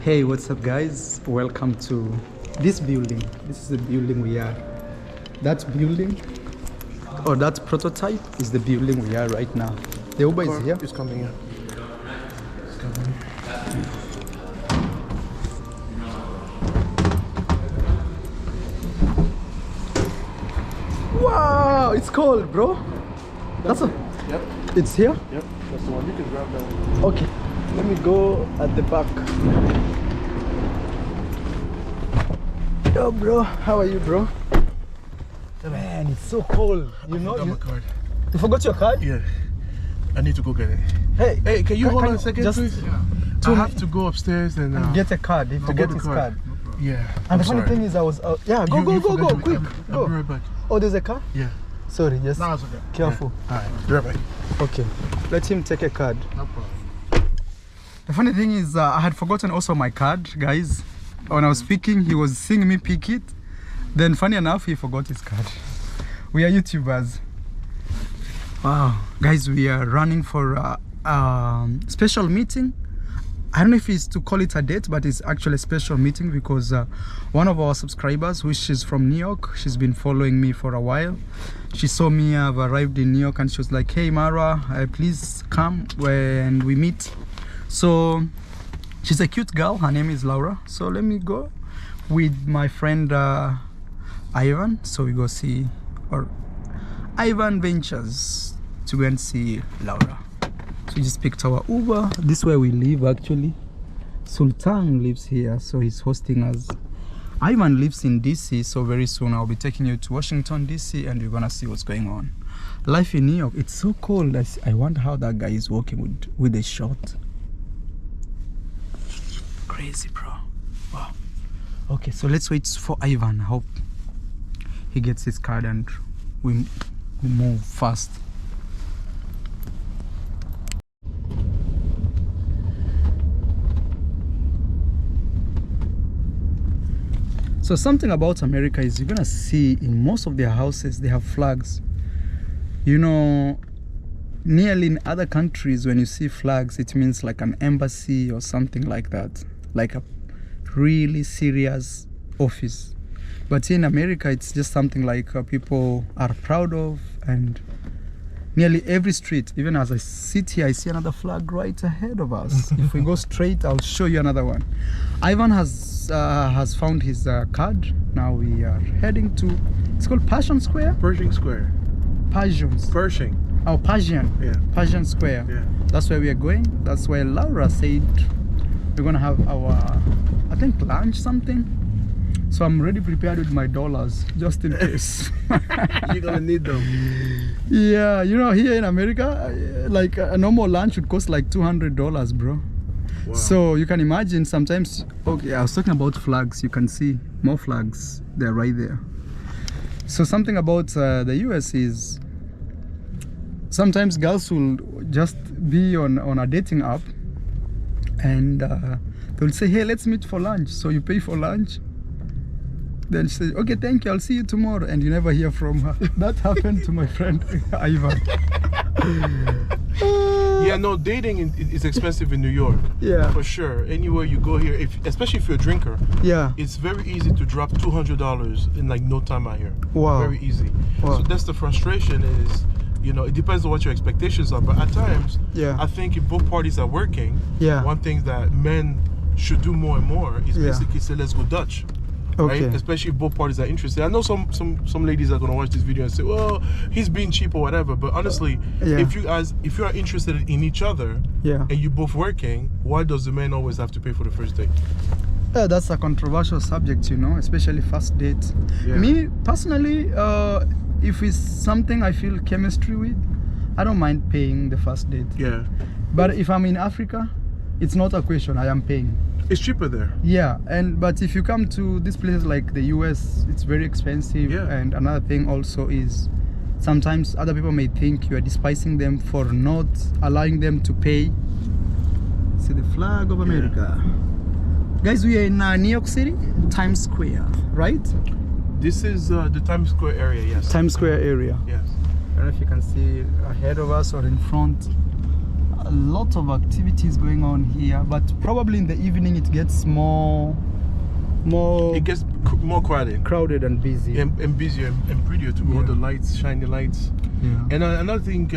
Hey, what's up guys? Welcome to this building. This is the building we are. That building or that prototype is the building we are right now. The Uber is here. It's coming here. It's coming. Wow, it's cold, bro. That's a. Yep. It's here? Yep. That's the one. You can grab that one. Okay. Let me go at the back. Yo, bro. How are you, bro? Man, it's so cold. You know? My card. You forgot your card? Yeah. I need to go get it. Hey, can you hold on a second, just, please? Yeah. I have to go upstairs and get a card. You forget his card. Yeah. And the funny thing is, I was yeah. Go, quick, go. I'll be right back. Oh, there's a car? Yeah. Sorry, just no, it's okay. Careful. Yeah. All right, be right back. Okay, let him take a card. No problem. The funny thing is, I had forgotten also my card, guys. When I was speaking, he was seeing me pick it. Then, funny enough, he forgot his card. We are YouTubers. Wow, guys, we are running for a special meeting. I don't know if it's to call it a date, but it's actually a special meeting because one of our subscribers, which is from New York, she's been following me for a while. She saw me have arrived in New York and she was like, hey Mara, please come and we meet. So she's a cute girl, her name is Laura. So let me go with my friend Ivan. So we go see, or Ivan Ventures, to go and see Laura. So we just picked our Uber. This is where we live actually. Sultan lives here, so he's hosting us. Ivan lives in DC, so very soon I'll be taking you to Washington DC and we're gonna see what's going on. Life in New York, it's so cold. I wonder how that guy is working with a short. Crazy, bro. Wow. Okay, so let's wait for Ivan. I hope he gets his card and we move fast. So something about America is you're gonna see in most of their houses they have flags. You know, nearly in other countries when you see flags it means like an embassy or something like that, like a really serious office. But in America it's just something like people are proud of, and nearly every street, even as I sit here, I see another flag right ahead of us. If we go straight, I'll show you another one. Ivan has found his card. Now we are heading to, it's called Passion Square? Pershing Square. Passions. Pershing. Oh, Passion. Yeah. Passion Square. Yeah. That's where we are going. That's where Laura said we're gonna have our, I think, lunch something. So I'm already prepared with my dollars, just in case. You're gonna need them. Yeah, you know, here in America, like a normal lunch would cost like $200, bro. Wow. So you can imagine sometimes, okay, I was talking about flags. You can see more flags. They're right there. So something about the US is sometimes girls will just be on a dating app and they'll say, hey, let's meet for lunch. So you pay for lunch. Then she says, okay, thank you, I'll see you tomorrow. And you never hear from her. That happened to my friend Ivan. Yeah, no, dating is expensive in New York. Yeah. For sure. Anywhere you go here, especially if you're a drinker, yeah, it's very easy to drop $200 in like no time out here. Wow. Very easy. Wow. So that's the frustration is, you know, it depends on what your expectations are. But at times, yeah, I think if both parties are working, yeah, one thing that men should do more and more is basically say, let's go Dutch. Okay. Right? Especially if both parties are interested. I know some ladies are gonna watch this video and say, well, he's being cheap or whatever. But honestly, yeah, if you are interested in each other, yeah, and you both working, why does the man always have to pay for the first date? Yeah, that's a controversial subject, you know, especially first date. Yeah. Me personally, if it's something I feel chemistry with, I don't mind paying the first date. Yeah. But if I'm in Africa, it's not a question. I am paying. It's cheaper there. Yeah, but if you come to these places like the US, it's very expensive. Yeah. And another thing also is sometimes other people may think you are despising them for not allowing them to pay. See the flag of America. Yeah. Guys, we are in New York City, Times Square, right? This is the Times Square area, yes. Times Square area. Yes. I don't know if you can see ahead of us or in front. a lot of activities going on here, but probably in the evening it gets more It gets more crowded and busy. And busier and prettier too. All the lights, shiny lights. Yeah. And another thing,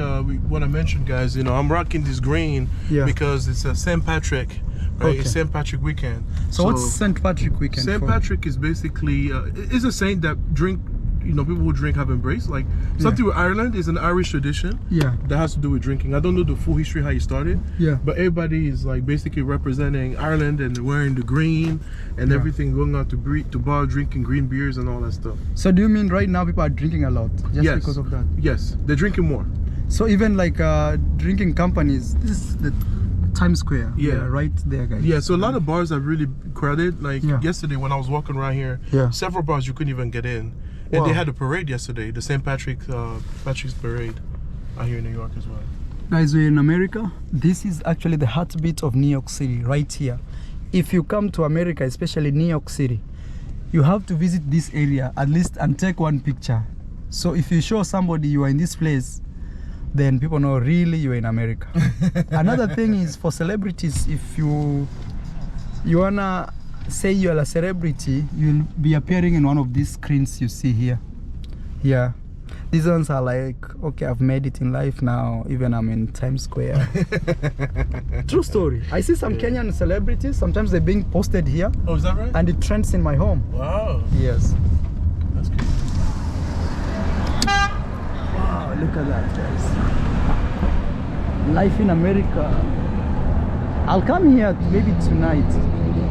what I mentioned, guys, you know, I'm rocking this green because it's a St. Patrick, right? Okay. It's St. Patrick weekend. So what's St. Patrick weekend? St. Patrick is basically is a saint that drink. You know, people who drink have embraced. Like something with Ireland is an Irish tradition. Yeah. That has to do with drinking. I don't know the full history how it started. Yeah. But everybody is like basically representing Ireland and wearing the green and everything, going out to bar, drinking green beers and all that stuff. So do you mean right now people are drinking a lot just because of that? Yes, they're drinking more. So even like drinking companies, this is the Times Square. Yeah, right there, guys. Yeah, so a lot of bars are really crowded. Like yesterday when I was walking around here, several bars you couldn't even get in. And they had a parade yesterday, the St. Patrick's parade out here in New York as well. Guys, we're in America. This is actually the heartbeat of New York City, right here. If you come to America, especially New York City, you have to visit this area at least and take one picture. So if you show somebody you are in this place, then people know really you're in America. Another thing is for celebrities, if you wanna say you're a celebrity, you'll be appearing in one of these screens you see here. Yeah, these ones are like, okay, I've made it in life now, even I'm in Times Square. True story. I see some Kenyan celebrities, sometimes they're being posted here. Oh, is that right? And it trends in my home. Wow. Yes. That's good. Wow, look at that, guys. Life in America. I'll come here maybe tonight.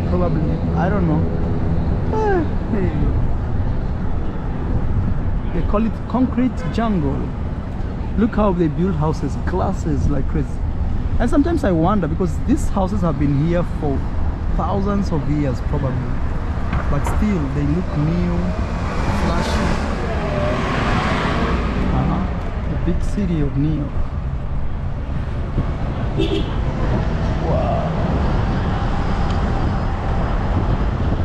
Probably, I don't know. They call it concrete jungle. Look how they build houses, glasses like crazy. And sometimes I wonder, because these houses have been here for thousands of years probably, but still they look new, flashy. The big city of New York. Wow.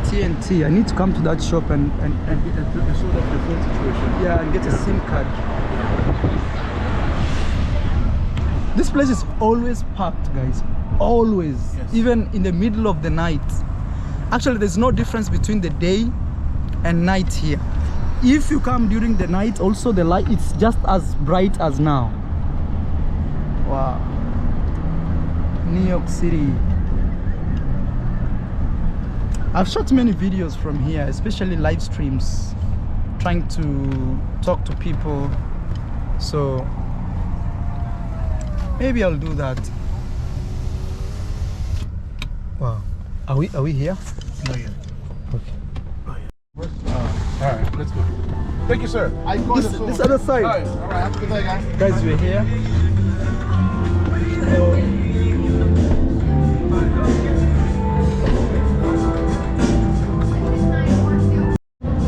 TNT. I need to come to that shop and sort of the phone situation. Yeah, and get a SIM card. This place is always packed, guys. Always. Yes. Even in the middle of the night. Actually, there's no difference between the day and night here. If you come during the night, also the light, it's just as bright as now. Wow. New York City. I've shot many videos from here, especially live streams, trying to talk to people. So maybe I'll do that. Wow. Are we here? Not yet. Okay. Not yet. All right, let's go. Thank you, sir. This other side. All right, have a good day, guys. Guys, we're here.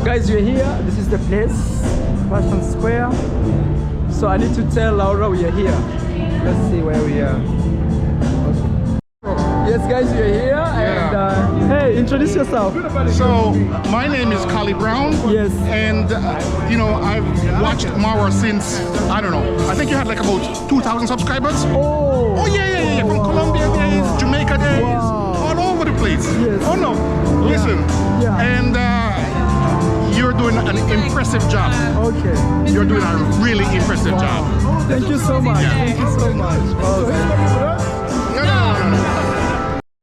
Guys, we're here. This is the place, Hudson Square. So I need to tell Laura we are here. Let's see where we are. Yes, guys, we're here. And hey, introduce yourself. So my name is Kali Brown. Yes. And you know, I've watched Mara since, I don't know, I think you had like about 2,000 subscribers. Oh Yeah. From Colombia days, Jamaica days, all over the place. Yes. Oh no, listen. Yeah. And you're doing an impressive job. Okay. You're doing a really impressive job. Thank you so much. Thank you so much. No.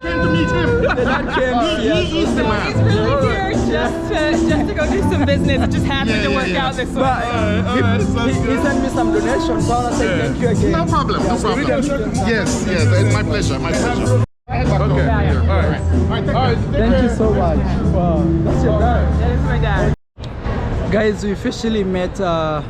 Came to meet him. He is the man. He's really here just to go do some business. It just happened to work out this way. He sent me some donations, so I want to say thank you again. No problem. Yes, it's my pleasure. Okay. All right. Thank you so much. Wow. That's your dad. That is my dad. Guys, we officially met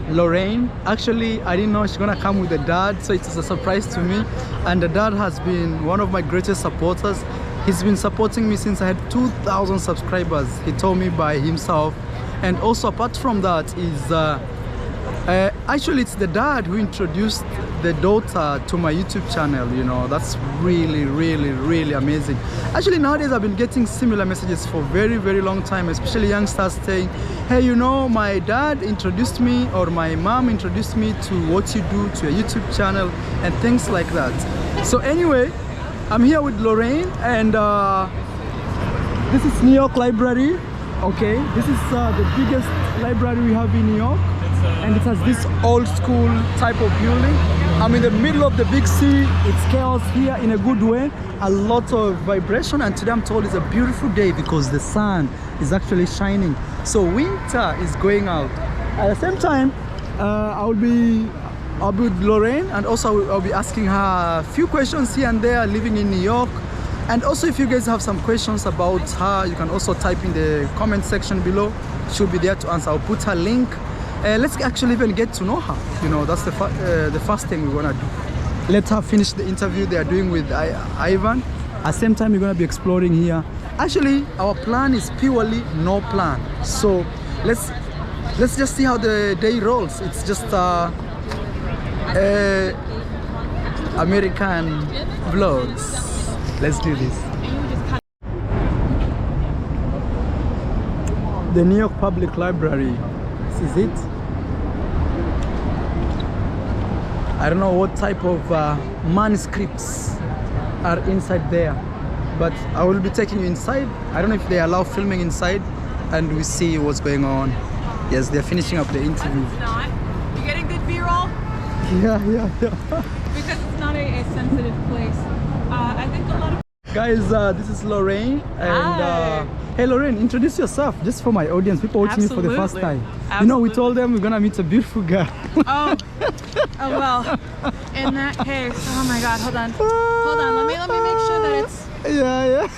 Lorraine. Actually, I didn't know she's gonna come with the dad, so it's a surprise to me. And the dad has been one of my greatest supporters. He's been supporting me since I had 2,000 subscribers. He told me by himself. And also, apart from that, is actually it's the dad who introduced the daughter to my YouTube channel. You know, that's really amazing. Actually, nowadays I've been getting similar messages for very long time, especially youngsters saying, hey, you know, my dad introduced me, or my mom introduced me to what you do, to a YouTube channel and things like that. So anyway, I'm here with Lorraine, and this is New York Library. Okay, this is the biggest library we have in New York, and it has this old school type of building. I'm in the middle of the big city. It's chaos here in a good way, a lot of vibration, and today I'm told it's a beautiful day because the sun is actually shining. So winter is going out. At the same time, I'll be with Lorraine, and also I'll be asking her a few questions here and there, living in New York. And also, if you guys have some questions about her, you can also type in the comment section below. She'll be there to answer. I'll put her link. Let's actually even get to know her. You know, that's the first thing we wanna do. Let her finish the interview they are doing with Ivan. At the same time, we're gonna be exploring here. Actually, our plan is purely no plan. So let's just see how the day rolls. It's just American vlogs. Let's do this. The New York Public Library. This is it. I don't know what type of manuscripts are inside there, but I will be taking you inside. I don't know if they allow filming inside, and we see what's going on. Yes, they're finishing up the interview. It's not. You getting good B-roll? Yeah. Because it's not a sensitive place. I think a lot of guys, this is Lorraine, and hey Lorraine, introduce yourself just for my audience, people watching you for the first time. Absolutely. You know, we told them we're gonna meet a beautiful girl. Oh well, in that case, oh my god, hold on, let me make sure that it's yeah.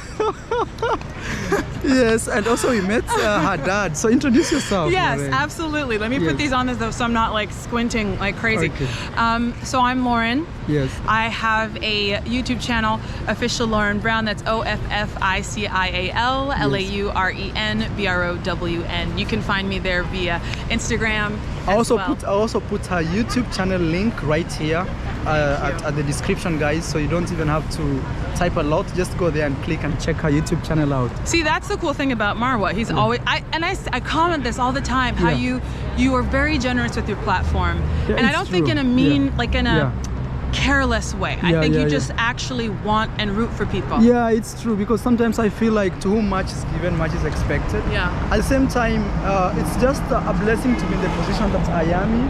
Yes, and also we met her dad, so introduce yourself. Yes, Lorraine. Absolutely. Let me put these on this though, so I'm not like squinting like crazy. Okay. So I'm Lauren. Yes. I have a YouTube channel, Official Lauren Brown. That's OFFICIAL LAUREN BROWN. You can find me there via Instagram. I also put her YouTube channel link right here at the description, guys, so you don't even have to type a lot. Just go there and click and check her YouTube channel out. See, that's the cool thing about Marwa. He's always I comment this all the time, how you are very generous with your platform. Yeah, and I don't think in a mean like in a careless way. I think you just actually want and root for people. Yeah, it's true, because sometimes I feel like to whom much is given, much is expected. Yeah. At the same time, it's just a blessing to be in the position that I am in,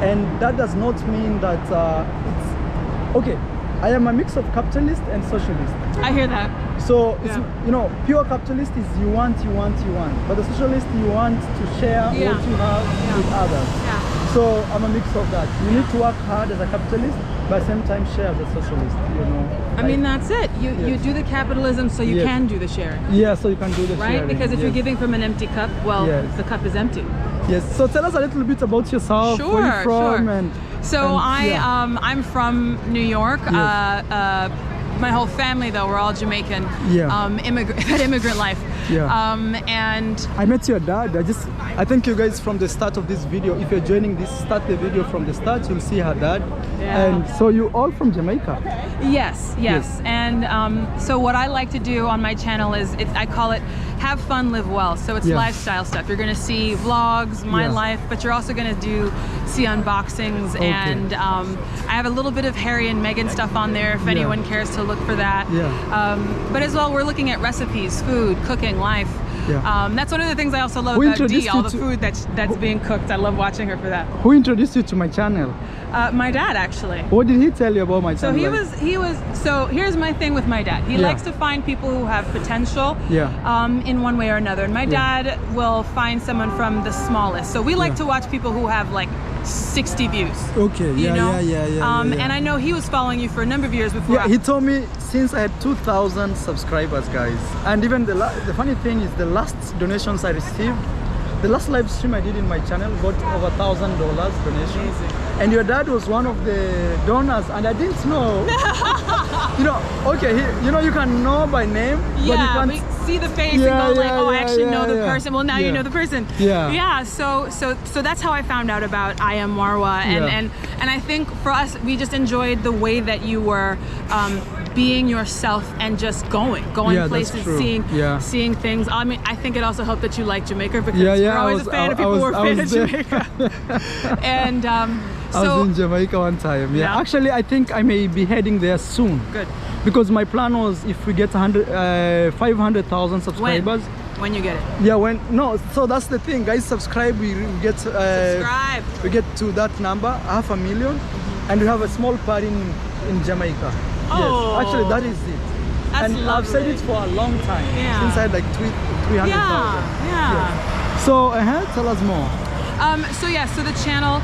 and that does not mean that it's okay. I am a mix of capitalist and socialist. I hear that. So it's, you know, pure capitalist is you want, but the socialist, you want to share what you have with others. Yeah. So I'm a mix of that. You need to work hard as a capitalist, but at the same time share as a socialist, you know. I mean, that's it. You do the capitalism so you can do the sharing. Yeah, so you can do the sharing. Right? Because if you're giving from an empty cup, well, the cup is empty. Yes. So tell us a little bit about yourself. Sure, where you're from, I'm from New York. Yes. My whole family, though, we're all Jamaican. Yeah. Immigrant life. Yeah. And I met your dad. I think you guys from the start of this video, if you're joining this, start the video from the start, you'll see her dad. Yeah. And so you all from Jamaica? Yes. And so what I like to do on my channel is, I call it have fun, live well. So it's lifestyle stuff. You're gonna see vlogs, my life, but you're also gonna see unboxings, and I have a little bit of Harry and Meghan stuff on there if anyone cares to look for that. But as well, we're looking at recipes, food, cooking, life. That's one of the things I also love about Dee, all the food that's being cooked. I love watching her for that. Who introduced you to my channel? My dad, actually. What did he tell you about my channel? So here's my thing with my dad. He likes to find people who have potential in one way or another. And my dad will find someone from the smallest. So we like to watch people who have like 60 views. Okay, you know? And I know he was following you for a number of years before. Yeah, he told me since I had 2,000 subscribers, guys. And even the funny thing is, the last donations I received, the last live stream I did in my channel got over $1,000 donations. And your dad was one of the donors, and I didn't know. You know, you can know by name, but you can't see the face and go like, oh, I actually know the person. Well, now you know the person. So that's how I found out about I Am Marwa, and I think for us, we just enjoyed the way that you were being yourself and just going places, seeing things. I mean, I think it also helped that you like Jamaica, because we're always a fan of people who are fans of Jamaica. And I was in Jamaica one time. Yeah. Actually, I think I may be heading there soon. Good. Because my plan was if we get 500,000 subscribers. When you get it. Yeah, no, so that's the thing, guys. Subscribe, we get subscribe. We get to that number, 500,000, and we have a small party in Jamaica. Oh, yes, actually that is it. That's and lovely. I've said it for a long time. Yeah. Since I had like 300,000. Yeah. So tell us more. So the channel,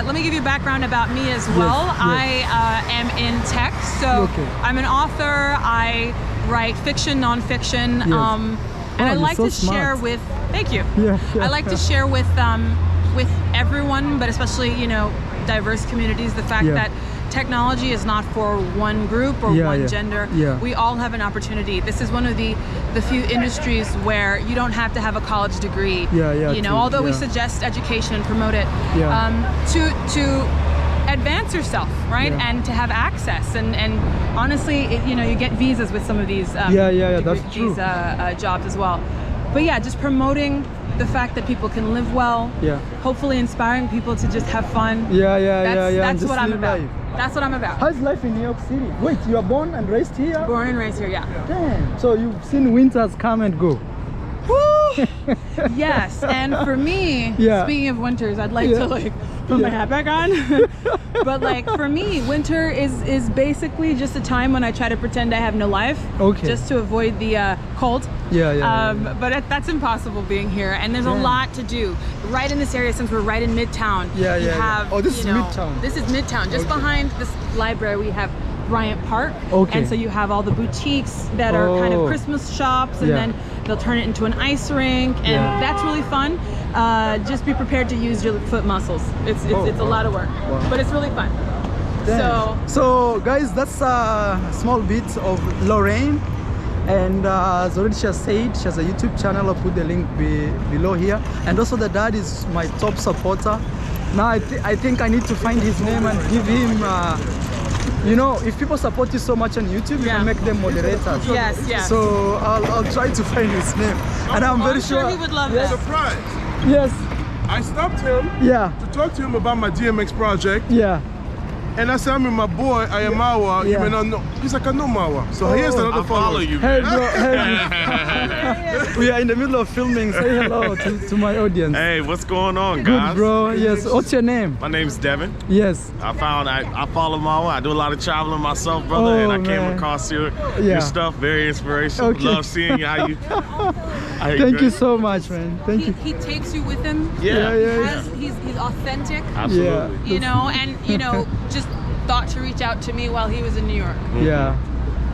let me give you a background about me as well. Yes. I am in tech, so I'm an author. I write fiction, nonfiction, and I like to share with. Thank you. I like to share with everyone, but especially diverse communities, the fact that technology is not for one group or one gender. We all have an opportunity. This is one of the few industries where you don't have to have a college degree. Although we suggest education and promote it, to advance yourself, right? And to have access. And honestly, you get visas with some of these that's true. these jobs as well. But yeah, just promoting the fact that people can live well. Hopefully inspiring people to just have fun. That's what I'm about. That's what I'm about. How's life in New York City? Wait, you are born and raised here? Born and raised here, yeah. Damn. So you've seen winters come and go. Woo! Yes, and for me, speaking of winters, I'd like to put my hat back on. But for me, winter is basically just a time when I try to pretend I have no life, just to avoid the cold. But that's impossible being here, and there's a lot to do right in this area. Since we're right in Midtown, oh, this is Midtown. This is Midtown. Just behind this library, we have Bryant Park, and so you have all the boutiques that are kind of Christmas shops, and then they'll turn it into an ice rink, and that's really fun. Just be prepared to use your foot muscles. It's a lot of work, but it's really fun. So guys, that's a small bit of Lorraine, and as already she has said, she has a YouTube channel. I'll put the link below here, and also the dad is my top supporter. Now I think I need to find his name and give him if people support you so much on YouTube, you can make them moderators. Yes. So I'll try to find his name, and I'm very sure he would love that. Surprise! Yes. I stopped him. To talk to him about my DMX project. And I said, I'm with my boy, I am Mawa. You may not know. He's like, I know Mawa. So here's another follow you. Hey, bro. We are in the middle of filming. Say hello to my audience. Hey, what's going on, guys? Good, bro. Yes. What's your name? My name's Devin. Yes. I follow Mawa. I do a lot of traveling myself, brother, and I came across your stuff. Very inspirational. Love seeing you. Thank you so much, man. Thank you. He takes you with him. He's authentic. Absolutely. And just thought to reach out to me while he was in New York.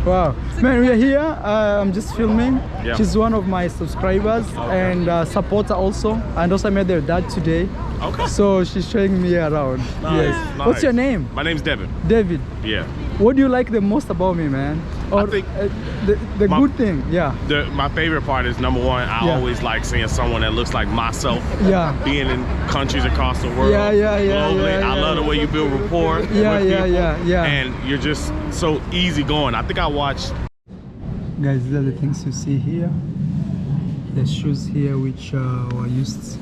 Wow, man, we are here. I'm just filming. She's one of my subscribers and supporter also, and also I met their dad today. So she's showing me around. Nice. What's your name? My name's Devin. David. Yeah. What do you like the most about me, man? Or I think the good thing, my favorite part is, number one, I always like seeing someone that looks like myself. Being in countries across the world. Globally. I love the way you build rapport with people. And you're just so easygoing. I think I watched. Guys, these are the things you see here. The shoes here which were used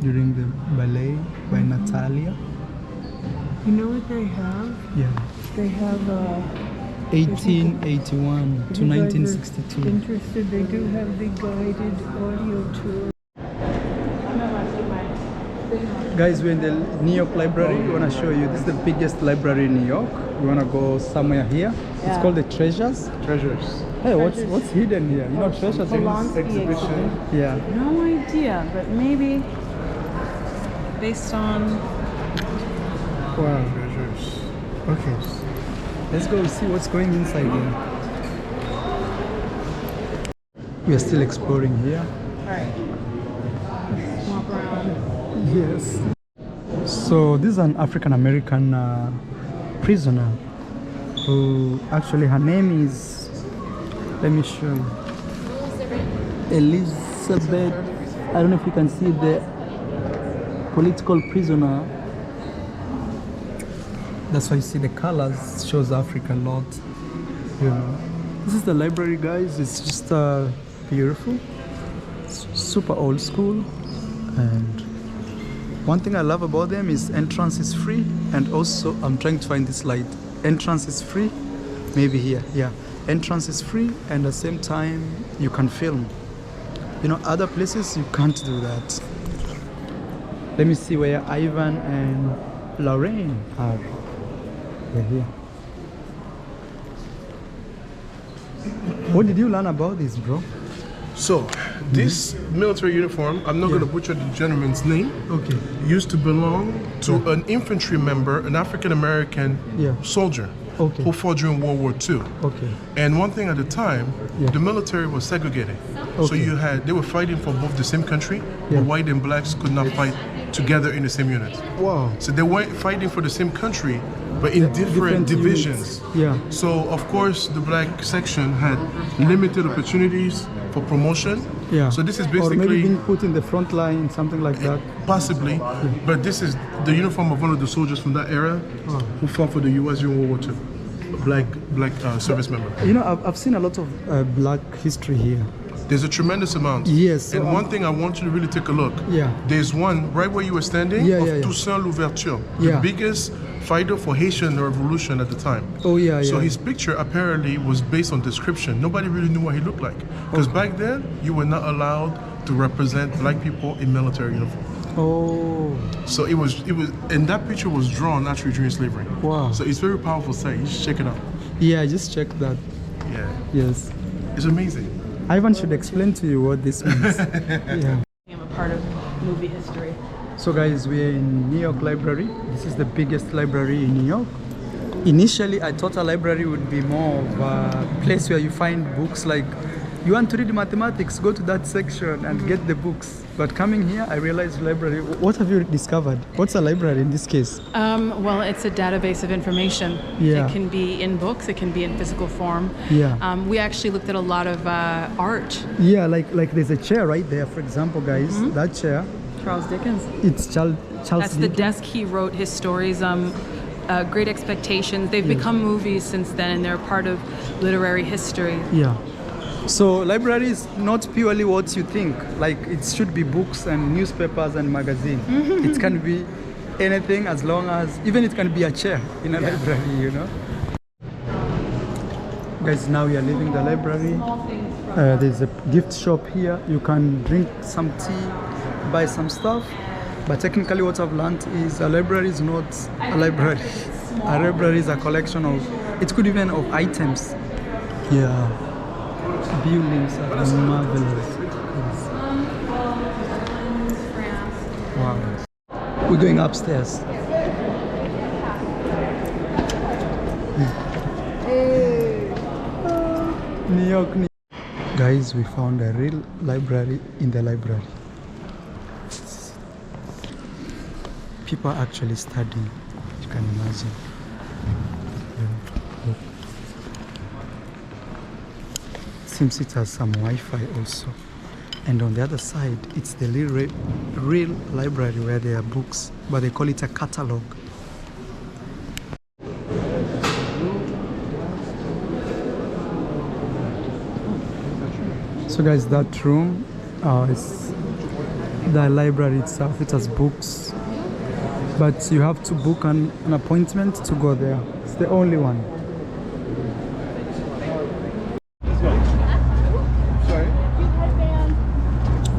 during the ballet by Natalia. You know what they have? They have 1881 to 1962. Interested? They do have the guided audio tour. Guys, we're in the New York Library. We want to show you. This is the biggest library in New York. We want to go somewhere here. It's called the Treasures. Hey, what's hidden here? You know, Treasures exhibition. No idea, but maybe based on. Wow. Treasures. Okay. Let's go see what's going inside here. We are still exploring here. Alright. Walk around. Yes. So this is an African American prisoner who actually, her name is, let me show you, Elizabeth. I don't know if you can see the political prisoner. That's why you see the colors shows Africa a lot. This is the library, guys. It's just beautiful. It's super old school, and One thing I love about them is entrance is free, and also I'm trying to find this light. Entrance is free, maybe here, yeah. Entrance is free, and at the same time you can film. You know, other places you can't do that. Let me see where Ivan and Lorraine are. They're here. What did you learn about this, bro? So, this military uniform, I'm not going to butcher the gentleman's name. Okay. Used to belong to an infantry member, an African-American soldier who fought during World War II. Okay. And one thing at the time, the military was segregated. So they were fighting for both the same country, but white and blacks could not fight together in the same unit. Wow. So they weren't fighting for the same country, but in different divisions. Yeah. So of course the black section had limited opportunities for promotion. Yeah. So this is basically, or maybe being put in the front line, something like that. Possibly, but this is the uniform of one of the soldiers from that era who fought for the U.S. during World War II. Black service member. You know, I've seen a lot of black history here. There's a tremendous amount. Yes. And one thing I want you to really take a look. Yeah. There's one right where you were standing of Toussaint Louverture, the biggest fighter for Haitian revolution at the time. Oh yeah. So his picture apparently was based on description. Nobody really knew what he looked like, because back then you were not allowed to represent black people in military uniform. Oh. So it was, and that picture was drawn actually during slavery. Wow. So it's very powerful sight. You should check it out. Yeah, I just checked that. Yeah. Yes. It's amazing. Ivan should explain to you what this means. Yeah. I'm a part of movie history. So guys, we're in New York Library. This is the biggest library in New York. Initially, I thought a library would be more of a place where you find books, like you want to read mathematics, go to that section and get the books. But coming here, I realized library. What have you discovered? What's a library in this case? Well, it's a database of information. Yeah. It can be in books, it can be in physical form. Yeah. We actually looked at a lot of art. Yeah, like there's a chair right there, for example, guys. That chair. Charles Dickens. It's Charles That's Dickens. the desk he wrote his stories. Great Expectations. They've become movies since then, and they're part of literary history. Yeah. So library is not purely what you think. Like it should be books and newspapers and magazines. It can be anything, as long as, even it can be a chair in a library, you know. Guys, now we are leaving the library. There's a gift shop here. You can drink some tea, buy some stuff. But technically what I've learned is a library is not a library. A library is a collection of, it could even of items. Yeah. Buildings are marvelous. Wow. We're going upstairs. New York. Guys, we found a real library in the library. People are actually studying, you can imagine. Seems it has some Wi-Fi also. And on the other side, it's the real library where there are books, but they call it a catalog. So guys, that room is the library itself. It has books, but you have to book an appointment to go there. It's the only one.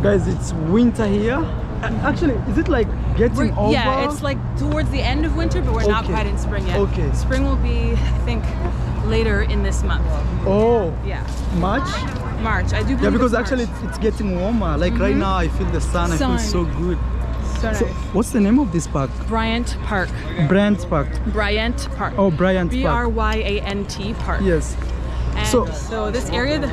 Guys, it's winter here. Actually, is it like getting over? Yeah, it's like towards the end of winter, but we're not quite in spring yet. Okay. Spring will be, I think, later in this month. Oh. Yeah. March? March. I do believe. Yeah, because it's actually it's getting warmer. Like right now, I feel the sun. I feel so good. So nice. So, what's the name of this park? Bryant Park. Bryant Park. Bryant Park. Oh, Bryant Park. B-R-Y-A-N-T Park. Yes. And so this area, this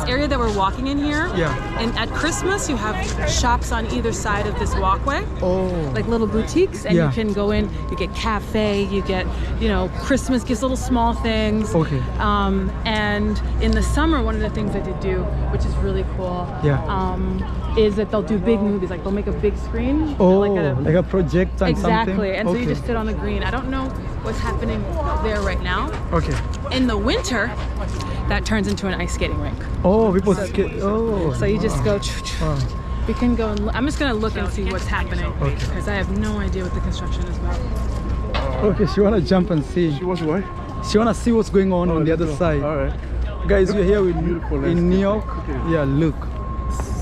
area that we're walking in here. Yeah. And at Christmas, you have shops on either side of this walkway. Oh. Like little boutiques, and you can go in. You get cafe. You get, Christmas gifts, little small things. Okay. And in the summer, one of the things that they do, which is really cool. Is that they'll do big movies, like they'll make a big screen. Oh, like a projector and something? Exactly, and so you just sit on the green. I don't know what's happening there right now. Okay. In the winter, that turns into an ice skating rink. Oh, people skate. Oh. So you just go. We can go and I'm just gonna look and see what's happening because I have no idea what the construction is about. Okay, she wanna jump and see. She wants what? She wanna see what's going on the other side. All right. Guys, we're here in New York. Yeah, look,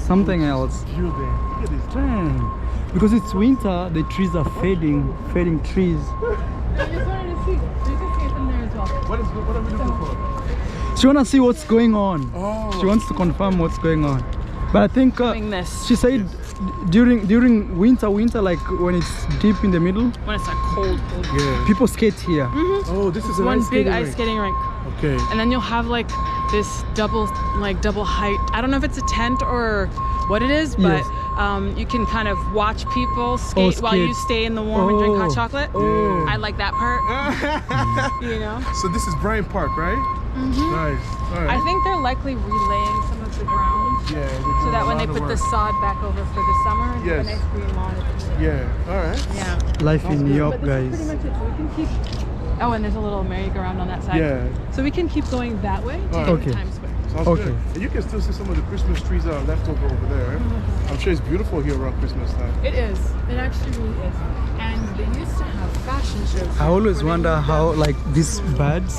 something else. Look at this. Damn. Because it's winter, the trees are fading trees. I just wanted to see. You can see it from there as well. What are we looking for? She wanna see what's going on. Oh. She wants to confirm what's going on. But I think she said during winter, like when it's deep in the middle. When it's like cold. Yeah. People skate here. Oh, this is one big ice skating rink. Okay. And then you'll have like this double height. I don't know if it's a tent or what it is, but you can kind of watch people skate while you stay in the warm and drink hot chocolate. Oh. I like that part. You know. So this is Bryant Park, right? Nice. All right. I think they're likely relaying some of the ground. Yeah. So that when they put the sod back over for the summer, and a nice green lawn. Yeah. All right. Yeah. Life in New York, But this is guys. pretty much it. So we can keep. Oh, and there's a little merry-go-round on that side. Yeah. So we can keep going that way to Okay. Times Square. Sounds good. And you can still see some of the Christmas trees that are left over there. I'm sure it's beautiful here around Christmas time. It is. It actually really is. And they used to have fashion shows. I always wonder how like these birds,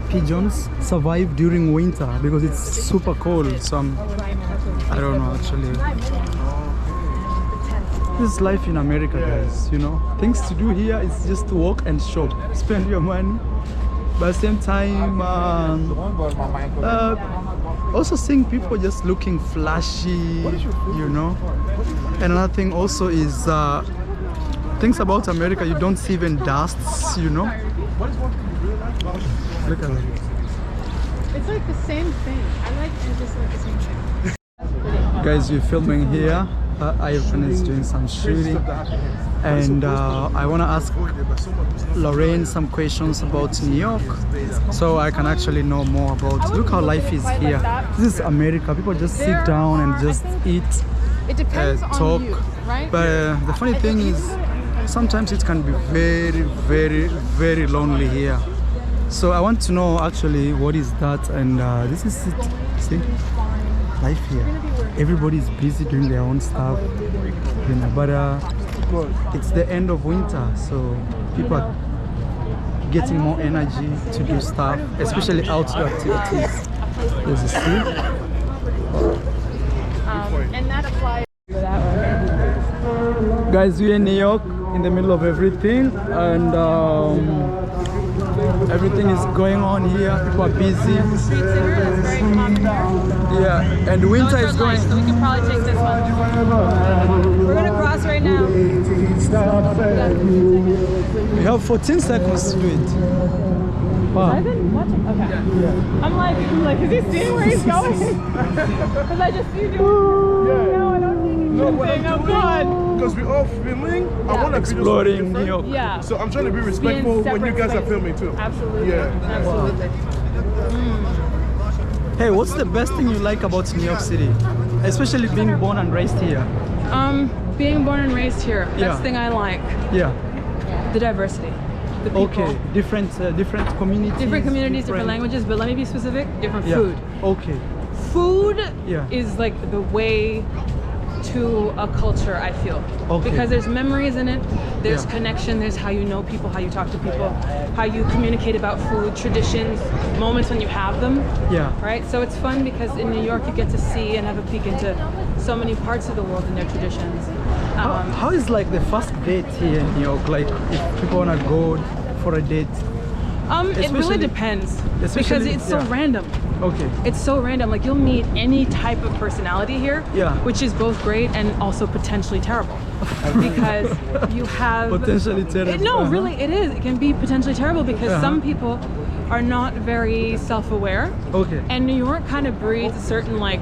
pigeons, survive during winter because it's super cold. So I don't know actually. This is life in America, guys. You know, things to do here is just to walk and shop, spend your money. But at the same time, also seeing people just looking flashy, you know. And another thing also is things about America, you don't see even dusts, you know. Look at it. It's like the same thing. I like it just like the same thing. Guys, we're filming here. Ivan is doing some shooting. And I want to ask Lorraine some questions about New York so I can actually know more about, look how life is here. This is America. People just sit down and just eat, talk. But the funny thing is sometimes it can be very, very, very lonely here. So I want to know actually what is that, and this is it. See, life here. Everybody's busy doing their own stuff, you know, but it's the end of winter, so people are getting more energy to do stuff, especially outdoor activities. There's a sea. And that applies for that one. Guys, we're in New York, in the middle of everything, and everything is going on here. People are busy. Yeah, and winter is going. So we can probably take this one. We're gonna cross right now. We have 14 seconds to do it. Wow. I've been watching. Okay. Yeah. I'm like, is he seeing where he's going? Because I just see you doing. No, I don't see anything. I'm good. Because we're all filming, I want to exploring New York. Yeah. So I'm trying to be respectful when you guys are filming too. Absolutely. Yeah. Absolutely. Hey, what's the best thing you like about New York City? Especially being born and raised here. Being born and raised here. Best thing I like. Yeah. The diversity. The people. Okay. Different communities. Different communities, different languages, but let me be specific. Different food. Okay. Food is like the way to a culture, I feel. Okay. Because there's memories in it, there's connection, there's how you know people, how you talk to people, how you communicate about food, traditions, moments when you have them. Yeah. Right? So it's fun because in New York you get to see and have a peek into so many parts of the world and their traditions. How is like the first date here in New York? Like if people wanna go for a date? It really depends because it's so random. Okay. It's so random. Like you'll meet any type of personality here, which is both great and also potentially terrible. Because you have potentially terrible. No, really, it is. It can be potentially terrible because some people are not very self-aware. Okay. And New York kind of breeds a certain like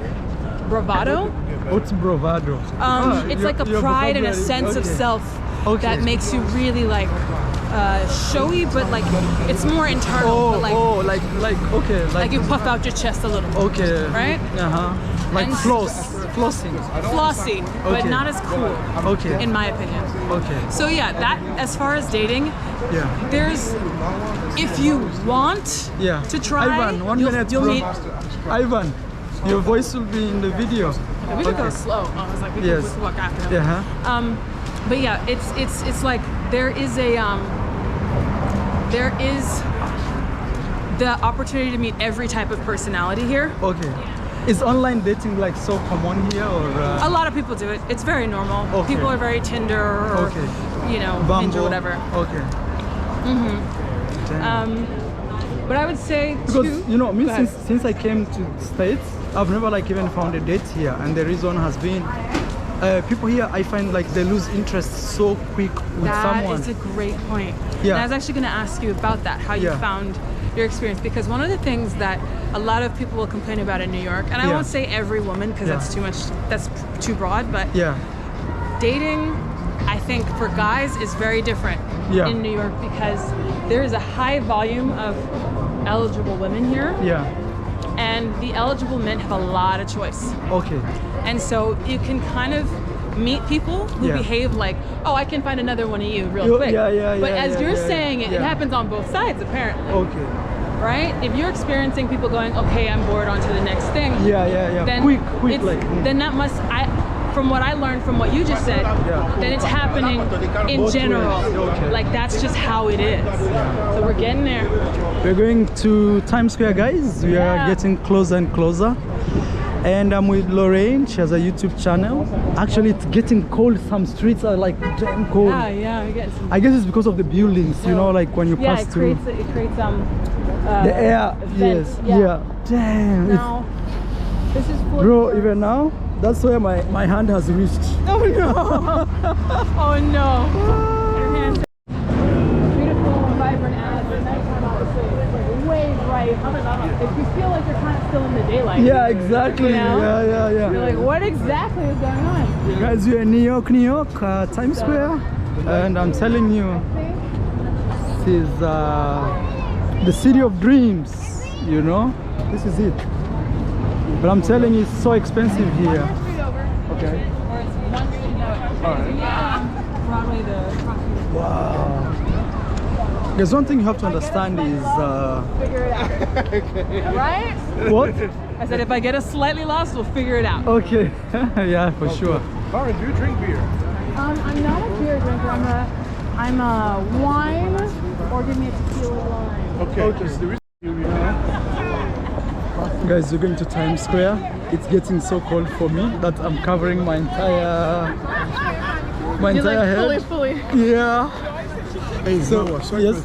bravado. What's bravado? It's like a pride and a sense of self that makes you really like showy, but like it's more internal. But like you puff out your chest a little. Okay. Right? Like and flossy, but not as cool. Okay. In my opinion. Okay. So yeah, that as far as dating, there's if you want to try, Ivan, 1 minute, you'll meet. Ivan, Your voice will be in the video. Yeah, we should go slow. I was like, we can walk after him. Yeah. But yeah, it's like there is the opportunity to meet every type of personality here. Okay. Is online dating like so common here, or? A lot of people do it. It's very normal. Okay. People are very Tinder or you know, Hinge or whatever. Okay. But I would say because you know, me since I came to States, I've never like even found a date here, and the reason has been people here, I find like they lose interest so quick with someone. That is a great point. Yeah. And I was actually going to ask you about that, how you found your experience, because one of the things that a lot of people will complain about in New York, and I won't say every woman because that's too broad, but dating, I think for guys is very different in New York because there is a high volume of eligible women here. Yeah. And the eligible men have a lot of choice. Okay. And so you can kind of meet people who behave like, oh, I can find another one of you real quick. But as you're saying, it happens on both sides apparently. Okay. Right? If you're experiencing people going, okay, I'm bored, on to the next thing. Then quick, like. Then that must, from what I learned from what you just said, then it's happening in general. Like that's just how it is. So we're getting there. We're going to Times Square, guys. We are getting closer and closer. And I'm with Lorraine. She has a YouTube channel. Actually, it's getting cold. Some streets are like damn cold. Yeah, we get some. I guess it's because of the buildings, you know, like when you pass through. It creates the air. Vents. Yeah. Damn. Now, this is for bro, even now, that's where my hand has reached. Oh no! Oh no! Your hands. Beautiful, vibrant as at nighttime, obviously. It's like way bright. If you feel like you're kind of still in the daylight. Yeah, exactly. You know? Yeah. You're like, what exactly is going on? Guys, we're in New York, Times Square, and I'm telling you, this is the city of dreams. You know, this is it. But I'm telling you, it's so expensive here. Okay. Or it's one street over. Alright. Broadway, the crossing. Wow. There's one thing you have to understand is figure it out. Right? What? I said if I get us slightly lost, we'll figure it out. Okay. Yeah, for sure. Lauren, do you drink beer? I'm not a beer drinker. I'm a wine, or give me a tequila wine. Okay. Guys, we're going to Times Square. It's getting so cold for me that I'm covering my entire head. Fully. Yeah. Hey, so yes.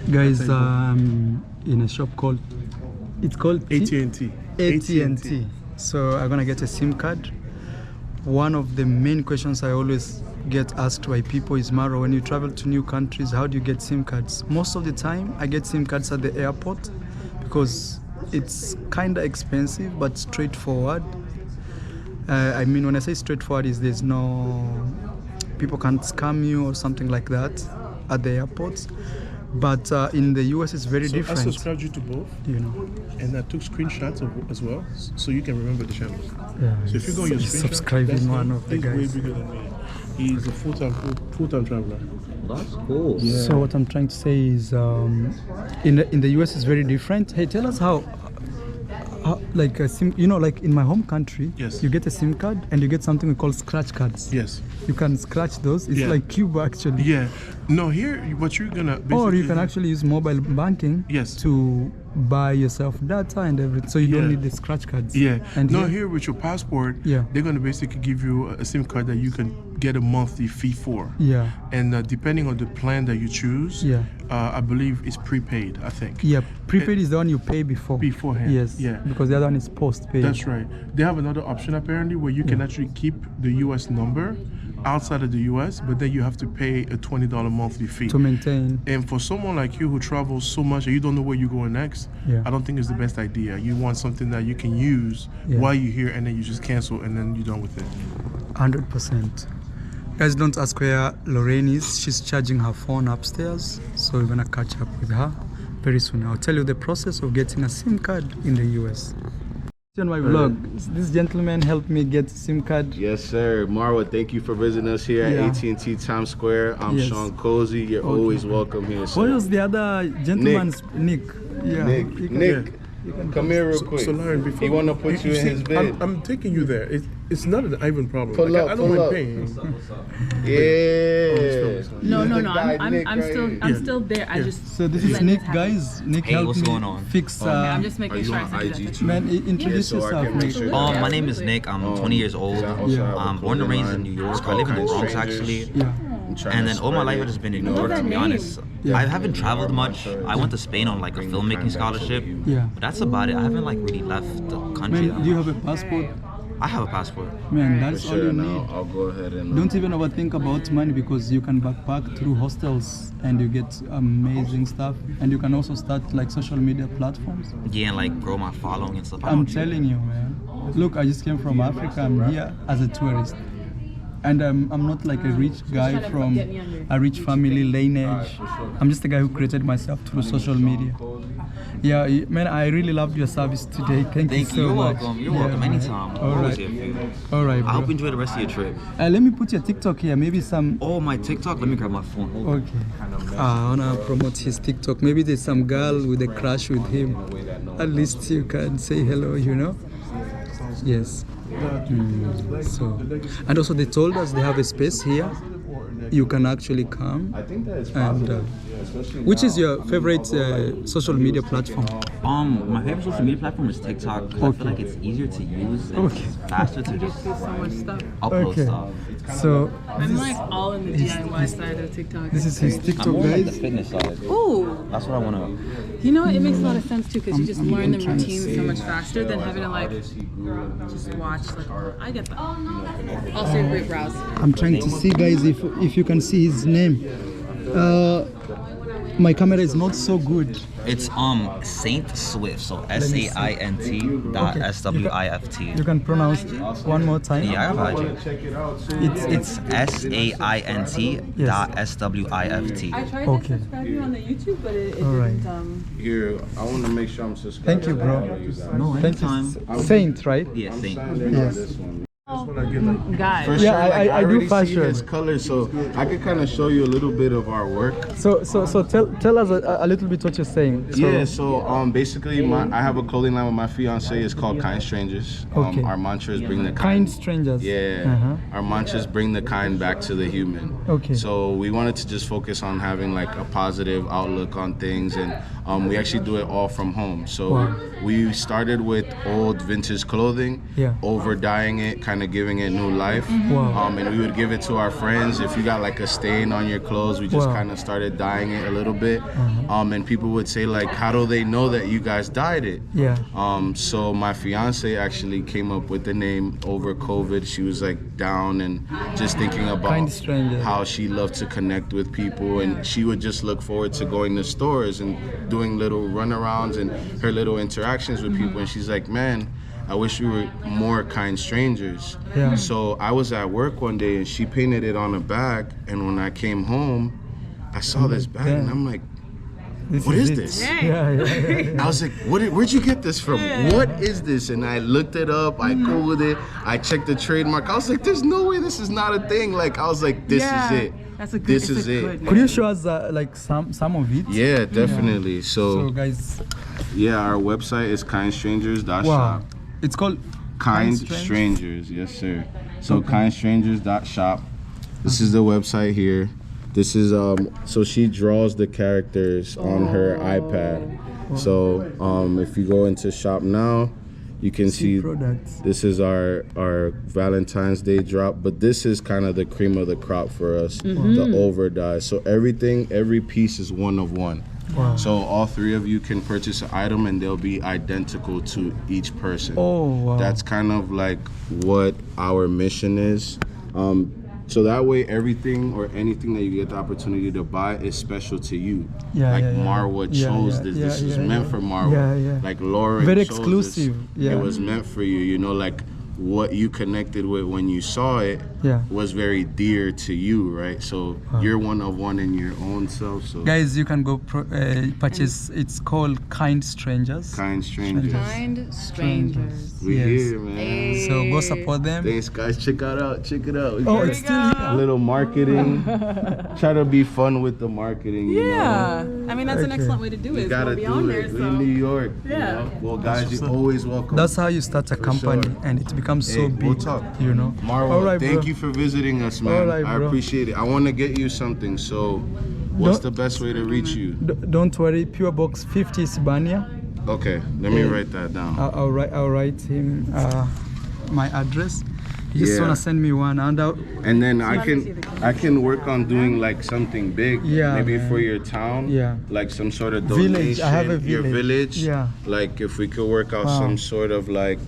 Guys, in a shop called AT&T. AT&T. So I'm gonna get a SIM card. One of the main questions I always get asked by people is, Maro, when you travel to new countries, how do you get SIM cards? Most of the time I get SIM cards at the airport because it's kind of expensive but straightforward. I mean, when I say straightforward, is there's no, people can't scam you or something like that at the airports. But in the US, it's very different. I subscribed you to both, you know, and I took screenshots as well, so you can remember the channels. Yeah. So if you go on your screenshot, subscribing one of the guys. He's way bigger than me. He's a full-time traveler. That's cool. Yeah. So what I'm trying to say is, in the US, it's very different. Hey, tell us how like a SIM, you know, like in my home country, yes, you get a SIM card and you get something we call scratch cards. Yes. You can scratch those. It's like Cuba actually. Yeah. No, here what you're gonna or you can actually use mobile banking. Yes. To buy yourself data and everything, so you don't need the scratch cards. Yeah. And no, here with your passport, they're gonna basically give you a SIM card that you can get a monthly fee for. Yeah. And depending on the plan that you choose, I believe it's prepaid, I think. Yeah, prepaid is the one you pay beforehand. Yes. Yeah. Because the other one is postpaid. That's right. They have another option apparently where you can actually keep the US number outside of the US, but then you have to pay a $20 monthly fee to maintain. And for someone like you who travels so much and you don't know where you're going next, I don't think it's the best idea. You want something that you can use while you're here, and then you just cancel and then you're done with it. 100%. Guys, don't ask where Lorraine is. She's charging her phone upstairs, so we're gonna catch up with her very soon. I'll tell you the process of getting a SIM card in the US. On my vlog, this gentleman helped me get a SIM card. Yes, sir. Marwa, thank you for visiting us here at AT&T Times Square. I'm Sean Cozy. You're always welcome here, sir. What was the other gentleman's Nick? Yeah. Nick, come here real quick. So Lauren, before he want to put you in his bed. I'm taking you there. It's not an Ivan problem. Pull up, I don't mind paying. Yeah. No. I'm still there. I just. So this is Nick, guys. Nick helped me fix. Okay, I'm just making sure I send you that. Man, introduce yourself, Nick. My name is Nick. I'm 20 years old. I'm born and raised in New York. I live in the Bronx actually. Yeah. And then all my life I've just been in New York, to be honest. I haven't traveled much. I went to Spain on like a filmmaking scholarship. Yeah. But that's about it. I haven't like really left the country. Man, do you have a passport? I have a passport. Man, that's all you need. I'll go ahead and don't even overthink about money because you can backpack through hostels and you get amazing stuff, and you can also start like social media platforms. Yeah, and like grow my following and stuff. I'm telling you, man. Look, I just came from Africa. I'm here as a tourist. And I'm not like a rich guy from a rich family lineage. I'm just a guy who created myself through social media. Yeah, man, I really loved your service today. Thank you so much. You're welcome anytime. All right. All right, bro. I hope you enjoy the rest of your trip. Let me put your TikTok here. Maybe some. Oh, my TikTok? Let me grab my phone. Okay. I wanna promote his TikTok. Maybe there's some girl with a crush with him. At least you can say hello, you know? Yes. So, and also they told us they have a space here. You can actually come. And which is your favorite social media platform? My favorite social media platform is TikTok. I feel like it's easier to use and it's faster to just do so much stuff. Upload stuff. So I'm like all in the DIY side of TikTok. This is his TikTok, I'm more guys. like the fitness side. Ooh. That's what I want to. You know what? It makes a lot of sense too, because you just learn the routine so much faster than having to like just watch. Like, I get that. Also, your great brows. I'm trying to see, guys, if you can see his name. My camera is not so good. It's Saint Swift, so SAINT.SWIFT. You can pronounce it one more time. Yeah, I got you. It's SAINT.SWIFT. I tried to subscribe you on the YouTube, but it didn't. Here, I want to make sure I'm subscribed. Thank you, bro. No, anytime. Saint, right? Yeah, Saint. Yes. Guys. For Yeah, sure, I do already fashion. see his color, so I could kind of show you a little bit of our work. So tell us a little bit what you're saying. So basically, I have a clothing line with my fiance. It's called Kind Strangers. Okay. Our mantra is bring the Kind strangers. Yeah. Our mantra is bring the kind back to the human. Okay. So we wanted to just focus on having like a positive outlook on things, and we actually do it all from home. So we started with old vintage clothing, over dyeing it, kind of giving it new life. And we would give it to our friends. If you got like a stain on your clothes, we just kind of started dyeing it a little bit. And people would say like, how do they know that you guys dyed it? So my fiance actually came up with the name over COVID. She was like down and just thinking about how she loved to connect with people, and she would just look forward to going to stores and doing little runarounds and her little interactions with people. And she's like, man, I wish we were more kind strangers. So I was at work one day and she painted it on a bag, and when I came home, I saw this bag and I'm like, what is this? I was like, where'd you get this from? What is this? And I looked it up, I Googled it, I checked the trademark. I was like, there's no way this is not a thing. Like, I was like, this is it. This is it. Could you show us like some of it? Yeah, definitely. So guys, our website is kindstrangers.shop. Wow. It's called Kind Strangers, yes sir. So kindstrangers.shop. This is the website here. This is so she draws the characters on her iPad. So if you go into shop now, you can see products. This is our Valentine's Day drop, but this is kind of the cream of the crop for us, the over dye. So every piece is one of one. Wow. So all three of you can purchase an item and they'll be identical to each person. Oh, wow. That's kind of like what our mission is. So that way everything or anything that you get the opportunity to buy is special to you. Marwa chose this. This is meant for Marwa. Like Lauren very chose exclusive. This. It was meant for you, you know, like what you connected with when you saw it was very dear to you, right? So you're one of one in your own self. So guys, you can go purchase. It's called Kind Strangers. Kind Strangers. Kind Strangers. We here, man. Hey. So go support them. Thanks, guys. Check it out. Oh, it's still here. A little marketing. Try to be fun with the marketing. You know? I mean, that's an excellent way to do it. You gotta do it. We're in New York. Yeah. You know? Well, guys, you're always welcome. That's how you start a company, and it becomes so big. We'll talk. You know. Marwa, all right, thank you for visiting us, man. All right, I appreciate it. I want to get you something. So, what's the best way to reach you? Don't worry. PO Box 50 Sibania. Okay, let me write that down. I'll write him my address. You just wanna send me one, and then I can work on doing like something big, maybe for your town, like some sort of donation. Village. I have a village. Your village, like if we could work out some sort of like,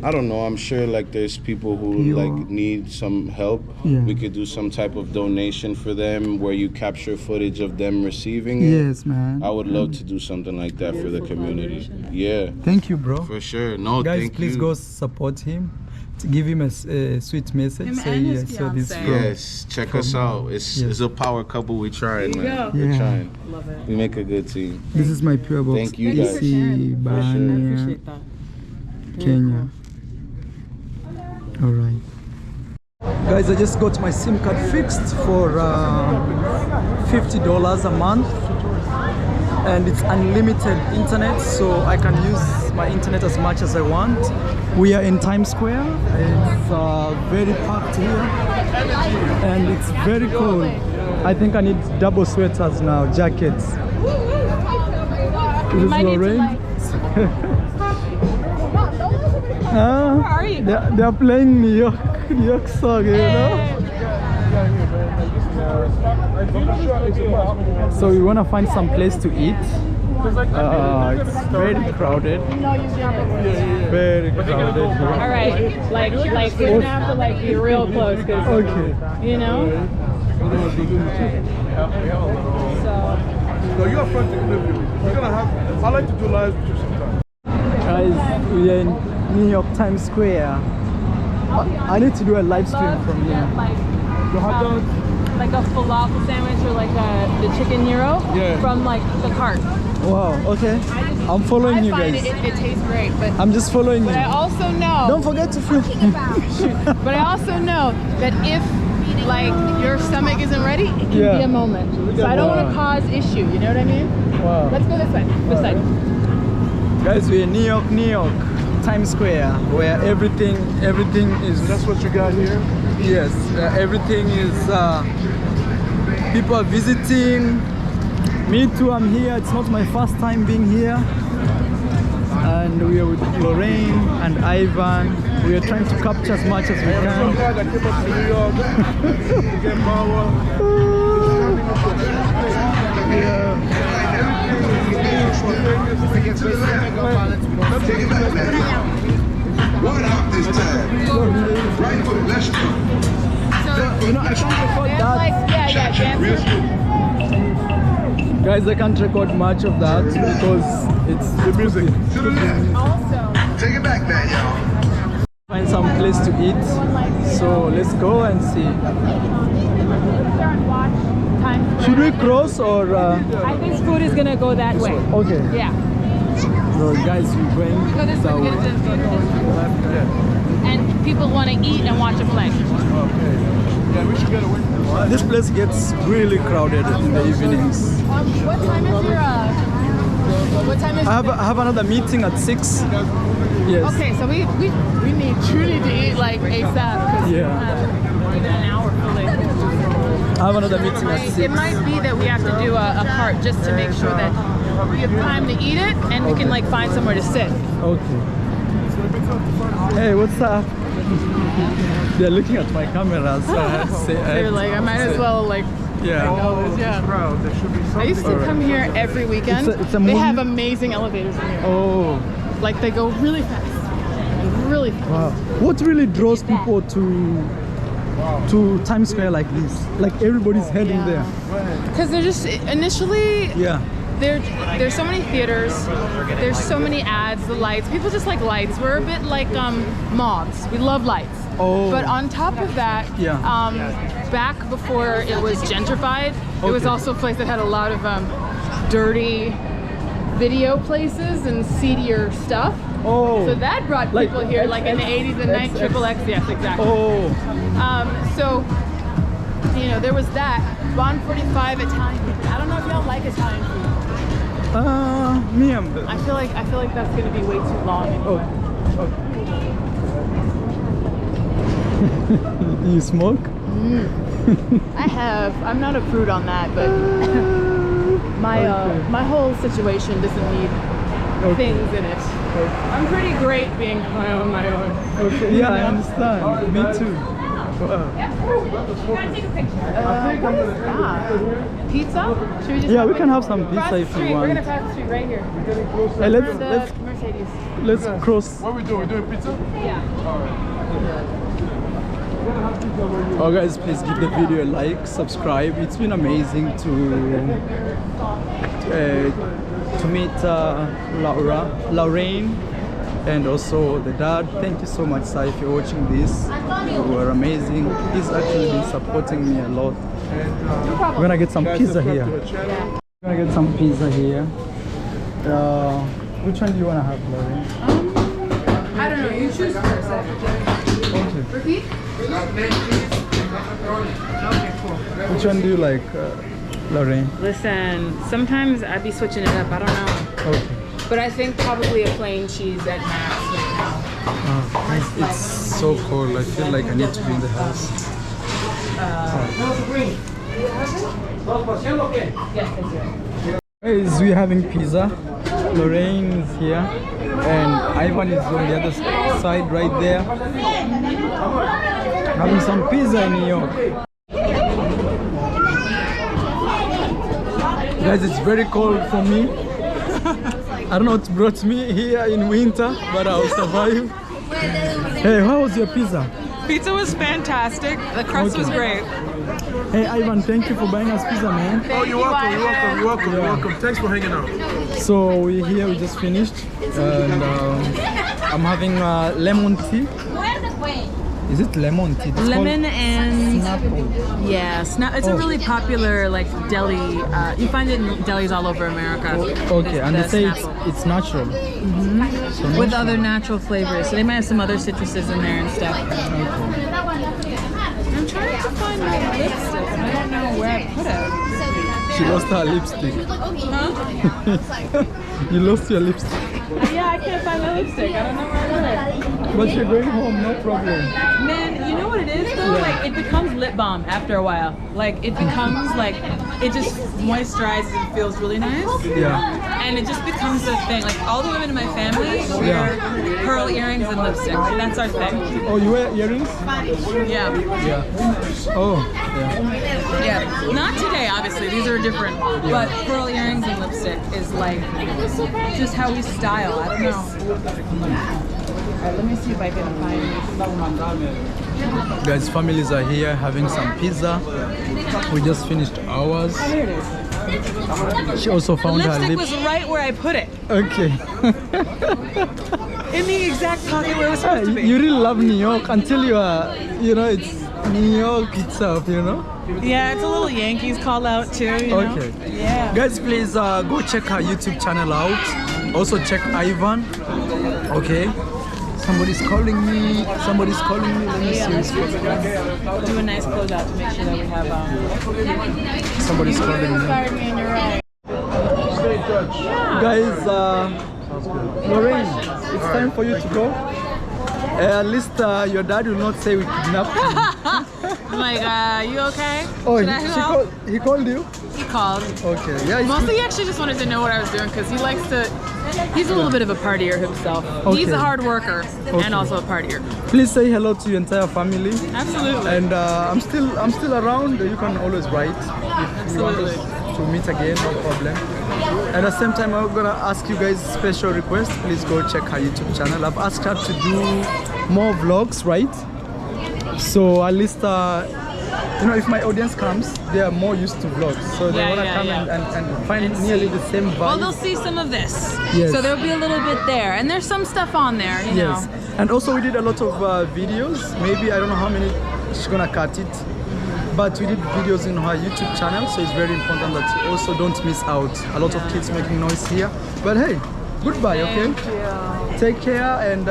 I don't know. I'm sure like there's people who like need some help. We could do some type of donation for them where you capture footage of them receiving it. Yes, man. I would love to do something like that for the community. Yeah. Thank you, bro. For sure. No, guys, thank please go support him. Give him a sweet message. Say so this yes, check us out. It's a power couple. We're trying, man. We're trying. Love it. We make a good team. This is my PO Box. Thank you guys. Bania, Kenya. All right. Guys, I just got my SIM card fixed for $50 a month. And it's unlimited internet, so I can use my internet as much as I want. We are in Times Square. It's very packed here, and it's very cold. I think I need double sweaters now, jackets. This is Lorraine. Where are you? They're playing New York song, you know. So we want to find some place to eat. It's very crowded. Very crowded. All right, like we're gonna have to like be real close, cause you know. So you're front to interview. We're gonna have. I like to do live with you sometimes. Guys, we are in New York Times Square. I need to do a live stream from here. Like a falafel sandwich or like the chicken gyro from like the cart. Wow, okay. I'm following you guys. It tastes great, but I'm just following you. But I also know. Don't forget to film. But I also know that if like your stomach isn't ready, it can be a moment. So I don't want to cause issue. You know what I mean? Wow. Let's go this way. This side. Guys, we're in New York, Times Square, where everything is. That's what you got here. Yes, everything is. People are visiting. Me too, I'm here. It's not my first time being here. And we are with Lorraine and Ivan. We are trying to capture as much as we can. Some guy that came up to New York to get Marwa. What up this time? Right foot, let's go. You know, I can't record that. Guys, I can't record much of that because it's the music. To the left. Also, take it back, man, y'all. Find some place to eat. So let's go and see. Should we cross or? I think food is gonna go that way. Okay. Yeah. So guys, we're going. Go this way. And people want to eat and watch a play. Okay. Yeah, we should get away from this. This place gets really crowded in the evenings. What time is your? What time is? I have another meeting at 6. Yes. Okay, so we need truly to eat like ASAP. Yeah. Even an hour fully. I have another meeting at 6. It might be that we have to do a cart just to make sure that we have time to eat it and we can like find somewhere to sit. Okay. Hey, what's up? They're looking at my camera, so I have to say. They're like, I might as well like. Yeah. I used to come here every weekend. They have amazing elevators in here. Oh. Like they go really fast. Really fast. Wow. What really draws people to Times Square like this? Like everybody's heading there. Because they're just initially. Yeah. There's so many theaters, there's so many ads, the lights. People just like lights. We're a bit like moths. We love lights. Oh. But on top of that, back before it was gentrified, it was also a place that had a lot of dirty video places and seedier stuff. Oh. So that brought people here like in the 80s and 90s, XXX, yes, exactly. Oh. So, you know, there was that. Bon 45 Italian. I don't know if y'all like Italian food. Me, I feel like that's gonna be way too long. Anyway. You smoke? I have. I'm not a prude on that, but my whole situation doesn't need things in it. I'm pretty great being my own. Okay. Yeah, I understand. Me too. Can I take a picture? What is that? Pizza? Should we just we can have some pizza if you want. We're gonna pass the street right here. Hey, let's Mercedes. Let's cross. What are we doing? We're doing pizza? Yeah. Oh guys, please give the video a like, subscribe. It's been amazing to meet Lorraine, and also the dad. Thank you so much, Sai, if you're watching this. You were amazing. He's actually been supporting me a lot. We're gonna get some pizza here. We're gonna get some pizza here. Which one do you wanna have, Lorraine? I don't know. You choose first. Okay. Repeat. Okay, cool. Which one do you like, Lorraine? Listen, sometimes I'd be switching it up. I don't know. Okay. But I think probably a plain cheese at max right now. It's so cold. I feel like I need to be in the house. Yes, I do. Guys, we're having pizza. Lorraine is here, and Ivan is on the other side right there. Having some pizza in New York. Guys, it's very cold for me. I don't know what brought me here in winter, but I'll survive. Hey, how was your pizza? Pizza was fantastic. The crust was great. Hey Ivan, thank you for buying us pizza, man. Oh, you're welcome. Thanks for hanging out. So we're here, we just finished, and I'm having lemon tea. Is it lemon tea? It's lemon and Snapple. yeah, it's a really popular like deli. You find it in delis all over America. Okay, and they say it's natural. So with other natural flavors. So they might have some other citruses in there and stuff. Okay. I'm trying to find my lipstick. I don't know where I put it. She lost her lipstick. Huh? You lost your lipstick. Yeah, I can't find my lipstick. I don't know where I put it. But you're going home, no problem. Man, you know what it is though? Yeah. Like it becomes lip balm after a while. Like it becomes like, it just moisturizes and feels really nice. Yeah. And it just becomes a thing. Like all the women in my family wear pearl earrings and lipstick. That's our thing. Oh, you wear earrings? Yeah. Yeah. Oh, yeah. Yeah. Not today, obviously. These are different. But pearl earrings and lipstick is like just how we style. I don't know. Alright, let me see if I can find this. Guys, families are here having some pizza. We just finished ours. Oh, here it is. She also found her lipstick lips. was right where I put it. Okay. In the exact pocket where it was supposed to be. You really love New York until you are, you know, it's New York itself, you know? Yeah, it's a little Yankees call out too, you know? Okay. Yeah. Guys, please go check her YouTube channel out. Also check Ivan. Okay. Somebody's calling me. Somebody's calling me. Let me see who's calling. Do a nice closeout to make sure that we have. Somebody's calling me. Inspired me and you're right. Guys, Lorraine, it's time for you to go. At least your dad will not say we kidnapped you. I'm like, you okay? Oh, Should he called you? He called. Okay, yeah. Mostly he actually just wanted to know what I was doing because he likes to, he's a little bit of a partier himself. Okay. He's a hard worker and also a partier. Please say hello to your entire family. Absolutely. And I'm still around. You can always write if you want us to meet again, no problem. At the same time, I'm gonna ask you guys a special request. Please go check her YouTube channel. I've asked her to do more vlogs, right? So at least you know, if my audience comes, they are more used to vlogs, so they want to come and find nearly the same vibe. Well, they'll see some of this, yes. So there'll be a little bit there, and there's some stuff on there, you know. And also we did a lot of videos. Maybe I don't know how many she's gonna cut it, but we did videos in her YouTube channel, so it's very important that you also don't miss out. A lot of kids making noise here, but hey, goodbye. Thank Okay. You. Take care, and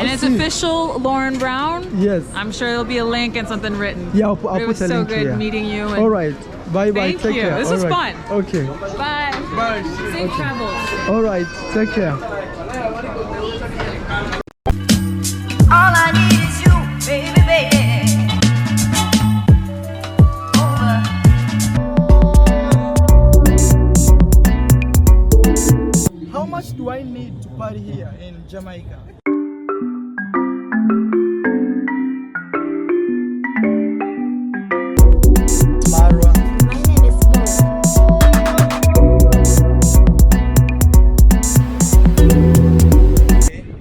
it's official, Lauren Brown. Yes. I'm sure there'll be a link and something written. Yeah, I'll put a link. It was so good here. meeting you. And all right. Bye bye. Thank Take you. care. This all was right. fun. Okay. Bye. Bye. See Safe travels. All right, take care. All I need is you, baby, baby. How much do I need to party here in Jamaica? Marwa. My name is Bo.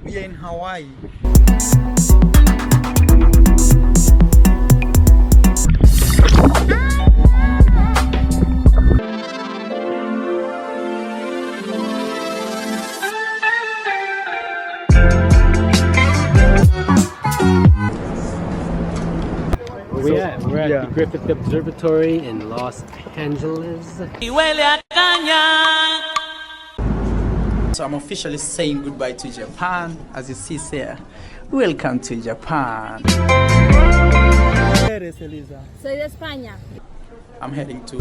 We are in Hawaii. We're at the Griffith Observatory in Los Angeles. So I'm officially saying goodbye to Japan. As you see here, welcome to Japan. ¿Eres, Elisa? Soy de España. I'm heading to